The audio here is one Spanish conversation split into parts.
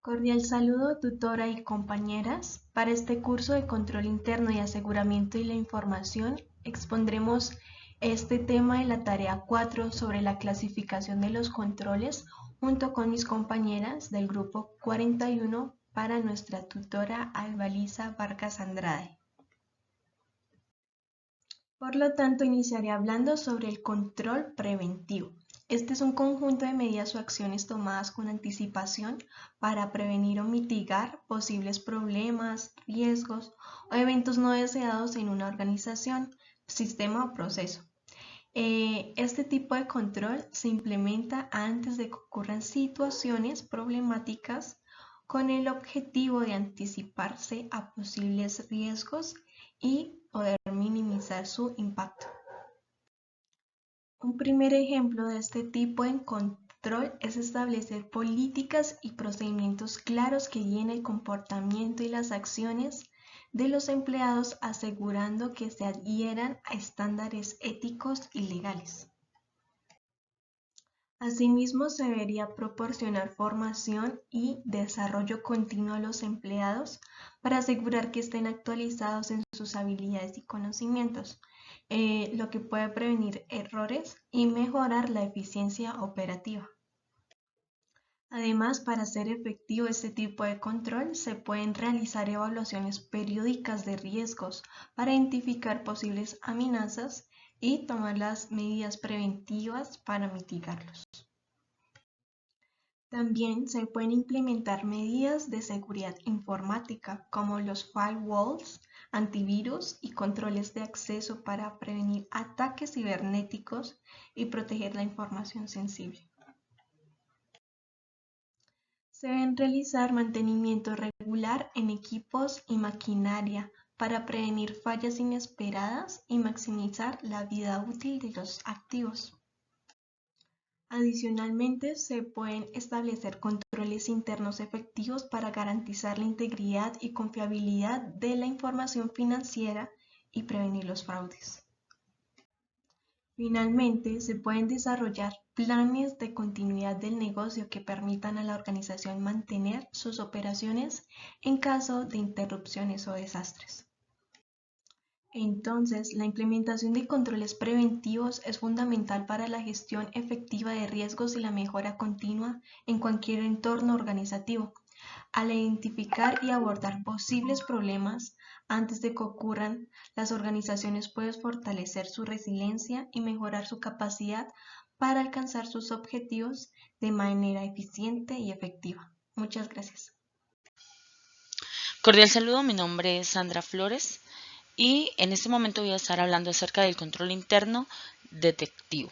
Cordial saludo, tutora y compañeras. Para este curso de control interno y aseguramiento de la información, expondremos este tema de la tarea 4 sobre la clasificación de los controles junto con mis compañeras del grupo 41 para nuestra tutora Albalisa Vargas Andrade. Por lo tanto, iniciaré hablando sobre el control preventivo. Este es un conjunto de medidas o acciones tomadas con anticipación para prevenir o mitigar posibles problemas, riesgos o eventos no deseados en una organización, sistema o proceso. Este tipo de control se implementa antes de que ocurran situaciones problemáticas con el objetivo de anticiparse a posibles riesgos y poder minimizar su impacto. Un primer ejemplo de este tipo de control es establecer políticas y procedimientos claros que guíen el comportamiento y las acciones de los empleados, asegurando que se adhieran a estándares éticos y legales. Asimismo, se debería proporcionar formación y desarrollo continuo a los empleados para asegurar que estén actualizados en sus habilidades y conocimientos, lo que puede prevenir errores y mejorar la eficiencia operativa. Además, para hacer efectivo este tipo de control, se pueden realizar evaluaciones periódicas de riesgos para identificar posibles amenazas y tomar las medidas preventivas para mitigarlos. También se pueden implementar medidas de seguridad informática como los firewalls, antivirus y controles de acceso para prevenir ataques cibernéticos y proteger la información sensible. Se deben realizar mantenimiento regular en equipos y maquinaria para prevenir fallas inesperadas y maximizar la vida útil de los activos. Adicionalmente, se pueden establecer controles internos efectivos para garantizar la integridad y confiabilidad de la información financiera y prevenir los fraudes. Finalmente, se pueden desarrollar planes de continuidad del negocio que permitan a la organización mantener sus operaciones en caso de interrupciones o desastres. Entonces, la implementación de controles preventivos es fundamental para la gestión efectiva de riesgos y la mejora continua en cualquier entorno organizativo. Al identificar y abordar posibles problemas antes de que ocurran, las organizaciones pueden fortalecer su resiliencia y mejorar su capacidad para alcanzar sus objetivos de manera eficiente y efectiva. Muchas gracias. Cordial saludo, mi nombre es Sandra Flores y en este momento voy a estar hablando acerca del control interno detectivo.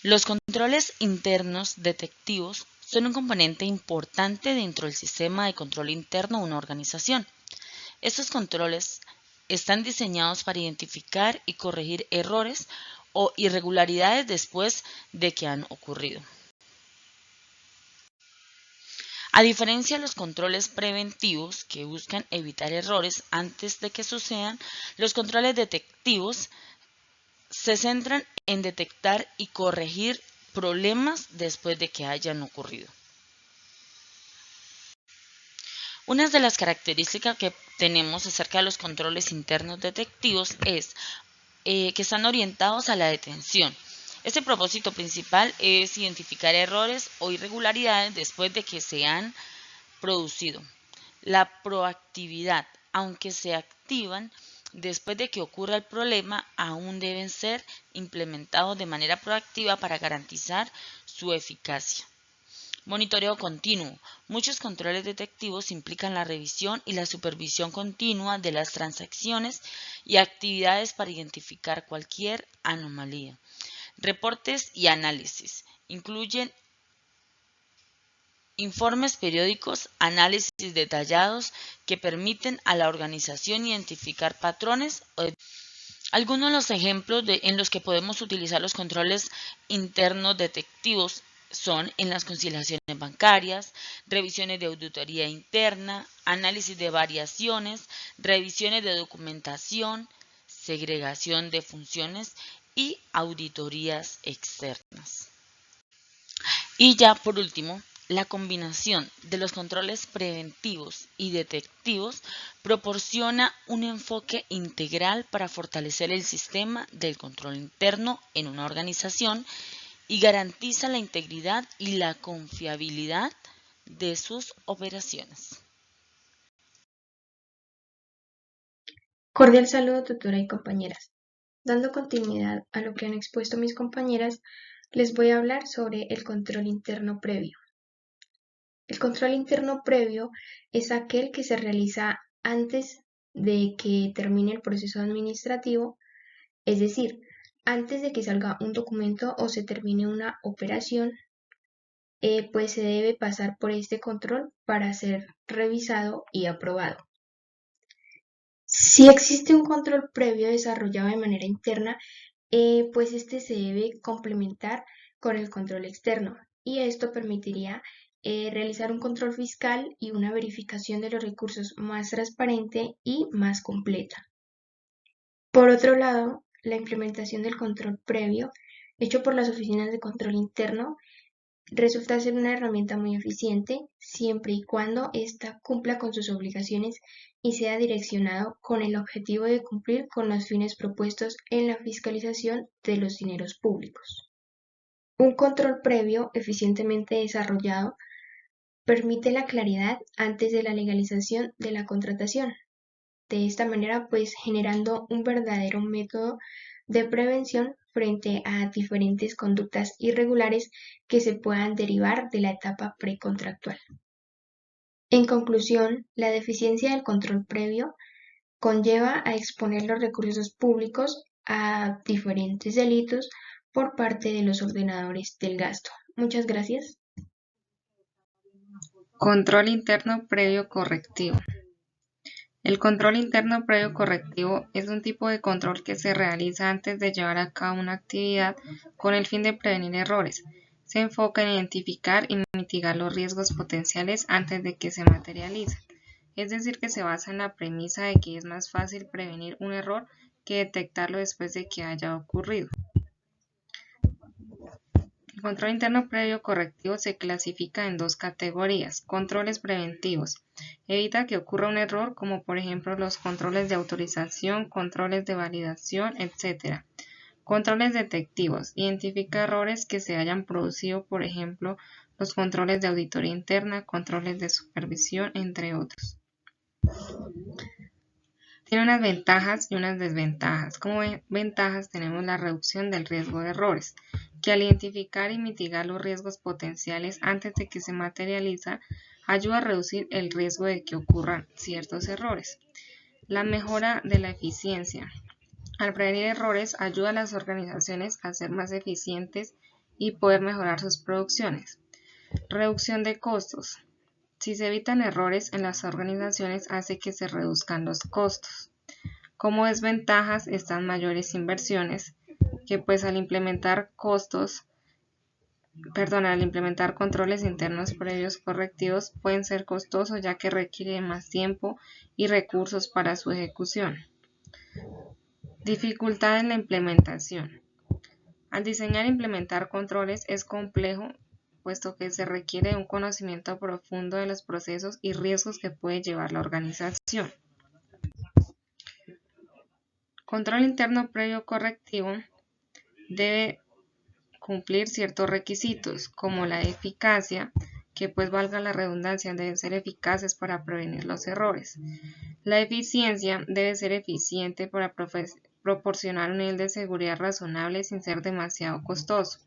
Los controles internos detectivos son un componente importante dentro del sistema de control interno de una organización. Estos controles están diseñados para identificar y corregir errores o irregularidades después de que han ocurrido. A diferencia de los controles preventivos que buscan evitar errores antes de que sucedan, los controles detectivos se centran en detectar y corregir problemas después de que hayan ocurrido. Una de las características que tenemos acerca de los controles internos detectivos es que están orientados a la detención. Este propósito principal es identificar errores o irregularidades después de que se han producido. La proactividad, aunque se activan después de que ocurra el problema, aún deben ser implementados de manera proactiva para garantizar su eficacia. Monitoreo continuo. Muchos controles detectivos implican la revisión y la supervisión continua de las transacciones y actividades para identificar cualquier anomalía. Reportes y análisis. Incluyen informes periódicos, análisis detallados que permiten a la organización identificar patrones. Algunos de los ejemplos en los que podemos utilizar los controles internos detectivos son en las conciliaciones bancarias, revisiones de auditoría interna, análisis de variaciones, revisiones de documentación, segregación de funciones y auditorías externas. Y ya por último, La combinación de los controles preventivos y detectivos proporciona un enfoque integral para fortalecer el sistema del control interno en una organización y garantiza la integridad y la confiabilidad de sus operaciones. Cordial saludo, tutora y compañeras. Dando continuidad a lo que han expuesto mis compañeras, les voy a hablar sobre el control interno previo. El control interno previo es aquel que se realiza antes de que termine el proceso administrativo, es decir, antes de que salga un documento o se termine una operación, pues se debe pasar por este control para ser revisado y aprobado. Si existe un control previo desarrollado de manera interna, pues este se debe complementar con el control externo y esto permitiría realizar un control fiscal y una verificación de los recursos más transparente y más completa. Por otro lado, la implementación del control previo hecho por las oficinas de control interno resulta ser una herramienta muy eficiente siempre y cuando ésta cumpla con sus obligaciones y sea direccionado con el objetivo de cumplir con los fines propuestos en la fiscalización de los dineros públicos. Un control previo eficientemente desarrollado permite la claridad antes de la legalización de la contratación. De esta manera, pues generando un verdadero método de prevención frente a diferentes conductas irregulares que se puedan derivar de la etapa precontractual. En conclusión, la deficiencia del control previo conlleva a exponer los recursos públicos a diferentes delitos por parte de los ordenadores del gasto. Muchas gracias. Control interno previo correctivo. El control interno previo correctivo es un tipo de control que se realiza antes de llevar a cabo una actividad con el fin de prevenir errores. Se enfoca en identificar y mitigar los riesgos potenciales antes de que se materialicen. Es decir, que se basa en la premisa de que es más fácil prevenir un error que detectarlo después de que haya ocurrido. El control interno previo correctivo se clasifica en dos categorías: controles preventivos. Evita que ocurra un error, como por ejemplo los controles de autorización, controles de validación, etc. Controles detectivos. Identifica errores que se hayan producido, por ejemplo, los controles de auditoría interna, controles de supervisión, entre otros. Tiene unas ventajas y unas desventajas. Como ventajas tenemos la reducción del riesgo de errores, que al identificar y mitigar los riesgos potenciales antes de que se materializa, ayuda a reducir el riesgo de que ocurran ciertos errores. La mejora de la eficiencia. Al prevenir errores, ayuda a las organizaciones a ser más eficientes y poder mejorar sus producciones. Reducción de costos. Si se evitan errores en las organizaciones, hace que se reduzcan los costos. Como desventajas están mayores inversiones, que pues al implementar controles internos previos correctivos pueden ser costosos, ya que requiere más tiempo y recursos para su ejecución. Dificultad en la implementación. Al diseñar e implementar controles es complejo, puesto que se requiere un conocimiento profundo de los procesos y riesgos que puede llevar la organización. Control interno previo correctivo debe cumplir ciertos requisitos, como la eficacia, que pues valga la redundancia, deben ser eficaces para prevenir los errores. La eficiencia debe ser eficiente para proporcionar un nivel de seguridad razonable sin ser demasiado costoso.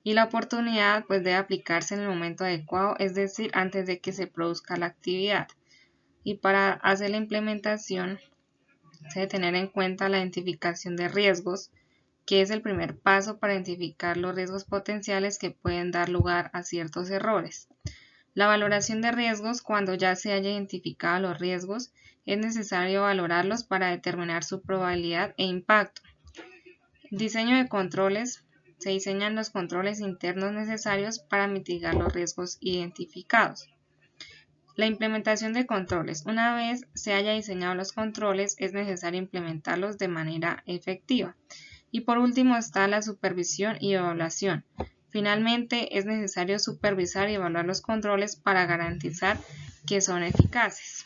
Y la oportunidad pues debe aplicarse en el momento adecuado, es decir, antes de que se produzca la actividad. Y para hacer la implementación se debe tener en cuenta la identificación de riesgos, que es el primer paso para identificar los riesgos potenciales que pueden dar lugar a ciertos errores. La valoración de riesgos. Cuando ya se haya identificado los riesgos, es necesario valorarlos para determinar su probabilidad e impacto. Diseño de controles. Se diseñan los controles internos necesarios para mitigar los riesgos identificados. La implementación de controles. Una vez se haya diseñado los controles, es necesario implementarlos de manera efectiva. Y por último está la supervisión y evaluación. Finalmente, es necesario supervisar y evaluar los controles para garantizar que son eficaces.